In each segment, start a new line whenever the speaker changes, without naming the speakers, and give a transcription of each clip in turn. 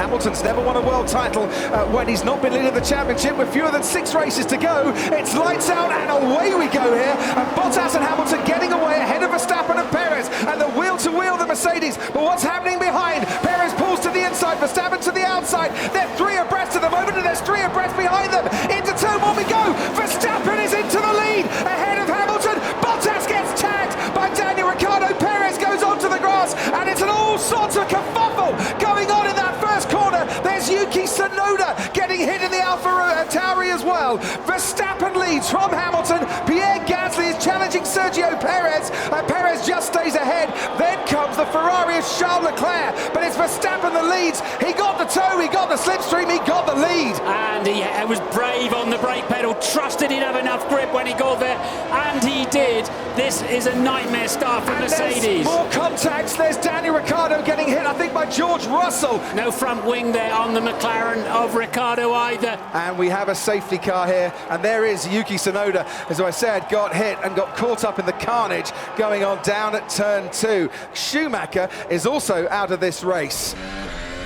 Hamilton's never won a world title when he's not been leading the championship with fewer than 6 races to go. It's lights out and away we go here. And Bottas and Hamilton getting away ahead of Verstappen and Perez. And the wheel-to-wheel, the Mercedes. But what's happening behind? Perez pulls to the inside, Verstappen to the outside. They're 3 abreast at the moment, and there's 3 abreast behind them. Into turn 1 we go. Verstappen is into the lead, ahead of Hamilton. Bottas gets tagged by Daniel Ricciardo. Perez goes onto the grass, and it's an all sorts of kerfuffle going on in that first corner. There's Yuki Tsunoda getting hit in the Alfa Tauri as well. Verstappen leads from Hamilton. Pierre Gasly is challenging Sergio Perez, and Perez just stays ahead. Then comes the Ferrari of Charles Leclerc, but it's Verstappen that leads. He got the toe, he got the slipstream, he got the lead.
And he was brave on the brake pedal, trusted he'd have enough grip when he got there, and he did. This is a nightmare start for Mercedes.
There's more contacts. There's Daniel Ricciardo getting hit, I think, by George Russell.
No front wing there on the McLaren of Ricciardo either.
And we have a safety car here, and there is Yuki Tsunoda, as I said, got hit and got caught up in the carnage going on down at turn 2. Schumacher is also out of this race.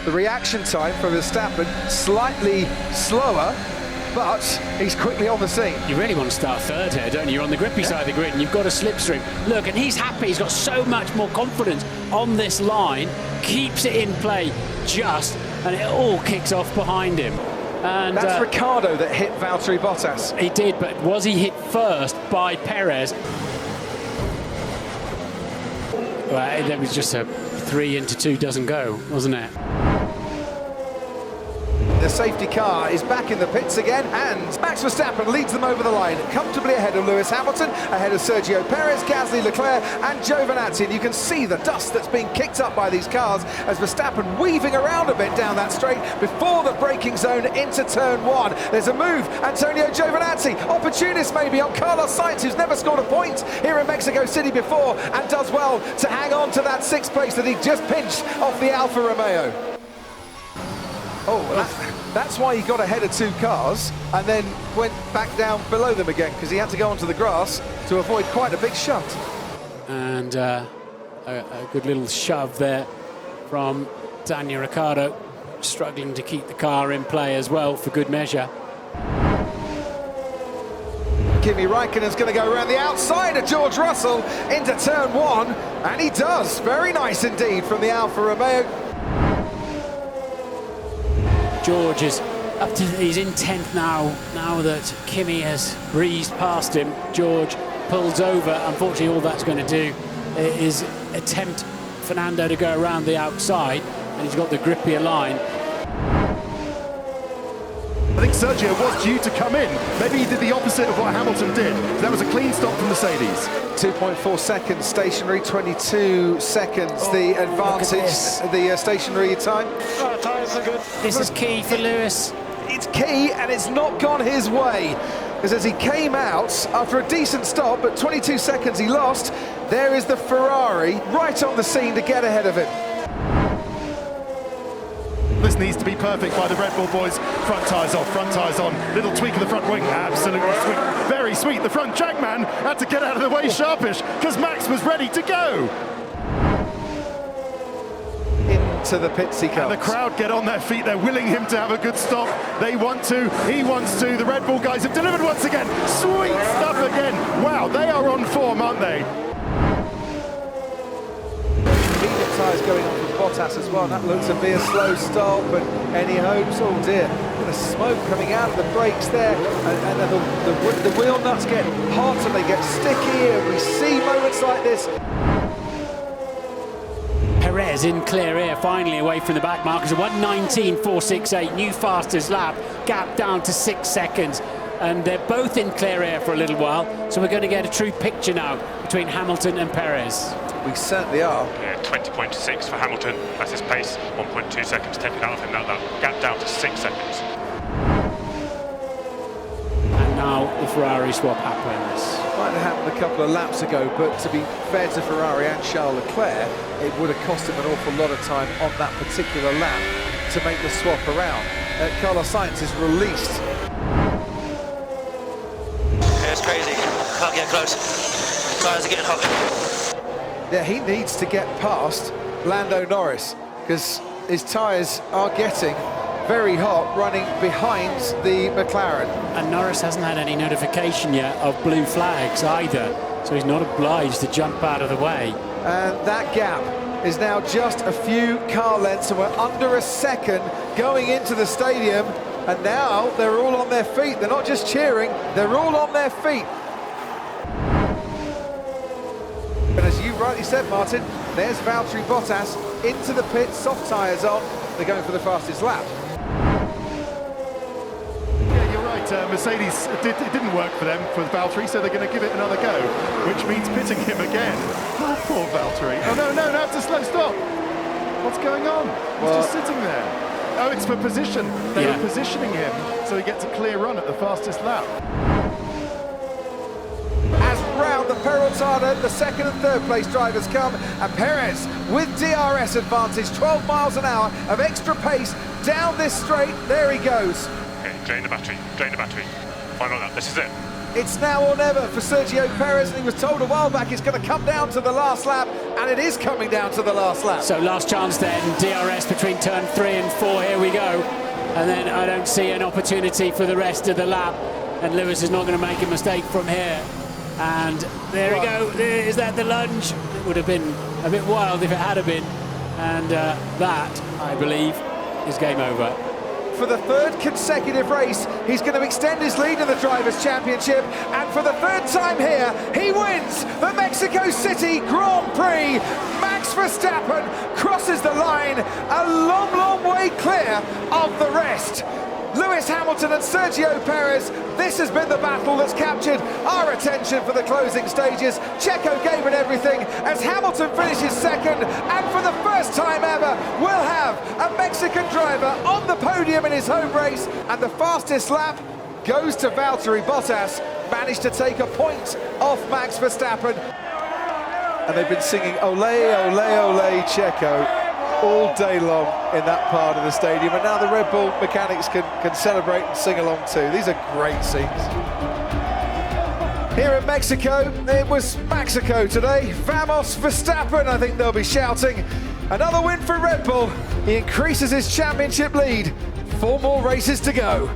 The reaction time for Verstappen slightly slower, but he's quickly on the scene.
You really want to start third here, don't you? You're on the grippy side of the grid and you've got a slipstream. Look, and he's happy. He's got so much more confidence on this line, keeps it in play just, and it all kicks off behind him. And
that's Ricciardo that hit Valtteri Bottas.
He did, but was he hit first by Perez? Well, that was just a 3 into 2 doesn't go, wasn't it?
The safety car is back in the pits again, and Max Verstappen leads them over the line, comfortably ahead of Lewis Hamilton, ahead of Sergio Perez, Gasly, Leclerc and Giovinazzi. And you can see the dust that's being kicked up by these cars as Verstappen weaving around a bit down that straight before the braking zone into turn 1. There's a move, Antonio Giovinazzi, opportunist maybe on Carlos Sainz, who's never scored a point here in Mexico City before, and does well to hang on to that 6th place that he just pinched off the Alfa Romeo. Oh, that's why he got ahead of 2 cars and then went back down below them again, because he had to go onto the grass to avoid quite a big shot.
And a good little shove there from Daniel Ricciardo, struggling to keep the car in play as well for good measure.
Kimi Räikkönen's going to go around the outside of George Russell into turn 1, and he does. Very nice indeed from the Alfa Romeo.
George is up to, he's in 10th now that Kimi has breezed past him. George pulls over. Unfortunately, all that's going to do is attempt Fernando to go around the outside, and he's got the grippier line.
I think Sergio was due to come in. Maybe he did the opposite of what Hamilton did. That was a clean stop from Mercedes.
2.4 seconds stationary, 22 seconds the advantage, the stationary time.
Tyres are good.
This is key for Lewis.
It's key, and it's not gone his way. Because as he came out after a decent stop, but 22 seconds he lost, there is the Ferrari right on the scene to get ahead of him.
This needs to be perfect by the Red Bull boys. Front tyres off, front tyres on. Little tweak of the front wing, absolutely sweet. Very sweet. The front jackman had to get out of the way sharpish because Max was ready to go.
Into the pits he comes.
And the crowd get on their feet. They're willing him to have a good stop. They want to, he wants to. The Red Bull guys have delivered once again. Sweet stuff again. Wow, they are on form, aren't they?
Medium tyres going on for Bottas as well, and that looks to be a slow start, but any hopes? Oh dear, bit of smoke coming out of the brakes there, and then the wheel nuts get hot and they get sticky, and we see moments like this.
Perez in clear air, finally away from the back markers. 1:19.468, new fastest lap, gap down to 6 seconds. And they're both in clear air for a little while, so we're going to get a true picture now between Hamilton and Perez.
We certainly are.
Yeah, 20.6 for Hamilton, that's his pace, 1.2 seconds taken out of him, now that gap down to 6 seconds.
And now the Ferrari swap happens.
Might have happened a couple of laps ago, but to be fair to Ferrari and Charles Leclerc, it would have cost him an awful lot of time on that particular lap to make the swap around. Carlos Sainz is released.
It's crazy, can't get close. Tyres are getting hot.
Yeah, he needs to get past Lando Norris, because his tyres are getting very hot, running behind the McLaren.
And Norris hasn't had any notification yet of blue flags either, so he's not obliged to jump out of the way.
And that gap is now just a few car lengths, and we're under a second going into the stadium, and now they're all on their feet. They're not just cheering, they're all on their feet. And as you rightly said, Martin, there's Valtteri Bottas into the pit, soft tyres on, they're going for the fastest lap.
Yeah, you're right. Mercedes, it didn't work for them, for Valtteri, so they're going to give it another go, which means pitting him again. Oh, poor Valtteri. Oh, no, have to slow stop. What's going on? He's just sitting there. Oh, it's for position. They were positioning him so he gets a clear run at the fastest lap.
As round the Perotada, the second and third place drivers come, and Perez with DRS advantage, 12 miles an hour of extra pace down this straight. There he goes.
Okay, drain the battery, final lap, this is it.
It's now or never for Sergio Perez, and he was told a while back it's going to come down to the last lap, and it is coming down to the last lap.
So last chance then, DRS between turn 3 and 4, here we go. And then I don't see an opportunity for the rest of the lap, and Lewis is not going to make a mistake from here. And there we go, is that the lunge? It would have been a bit wild if it had been, and that, I believe, is game over.
For the third consecutive race, he's going to extend his lead in the Drivers' Championship, and for the third time here, he wins the Mexico City Grand Prix. Max Verstappen crosses the line, a long, long way clear of the rest. Lewis Hamilton and Sergio Perez, this has been the battle that's captured our attention for the closing stages. Checo gave it everything as Hamilton finishes second, and for the first time ever, we'll have a Mexican driver on the podium in his home race, and the fastest lap goes to Valtteri Bottas, managed to take a point off Max Verstappen. And they've been singing Ole, Ole, Ole, Checo all day long in that part of the stadium, and now the Red Bull mechanics can celebrate and sing along too. These are great scenes. Here in Mexico, it was Mexico today. Vamos Verstappen, I think they'll be shouting. Another win for Red Bull. He increases his championship lead. 4 more races to go.